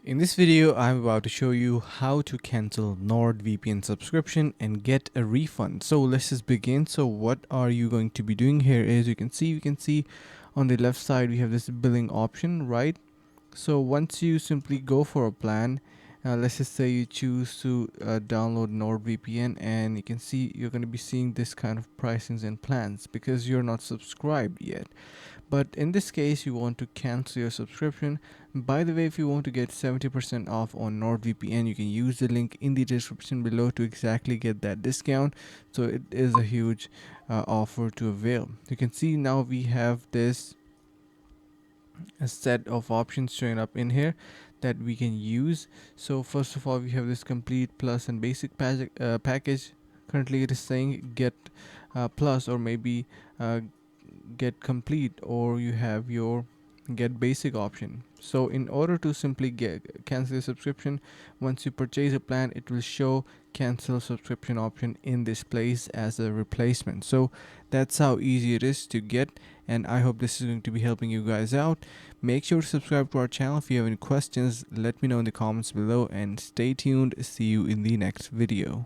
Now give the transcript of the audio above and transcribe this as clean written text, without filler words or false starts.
In this video, I'm about to show you how to cancel NordVPN subscription and get a refund. So let's just begin. So what are you going to be doing here is you can see on the left side we have this billing option, right? So once you simply go for a plan, let's just say you choose to download NordVPN, and you can see you're going to be seeing this kind of pricings and plans because you're not subscribed yet. But in this case, you want to cancel your subscription. By the way, if you want to get 70% off on NordVPN, you can use the link in the description below to exactly get that discount. So it is a huge offer to avail. You can see now we have this a set of options showing up in here that we can use. So first of all, we have this complete, plus, and basic package. Currently it is saying get plus, or maybe get complete, or you have your get basic option. So in order to simply cancel the subscription, once you purchase a plan, it will show cancel subscription option in this place as a replacement. So that's how easy it is to get, and I hope this is going to be helping you guys out. Make sure to subscribe to our channel. If you have any questions, let me know in the comments below, and stay tuned. See you in the next video.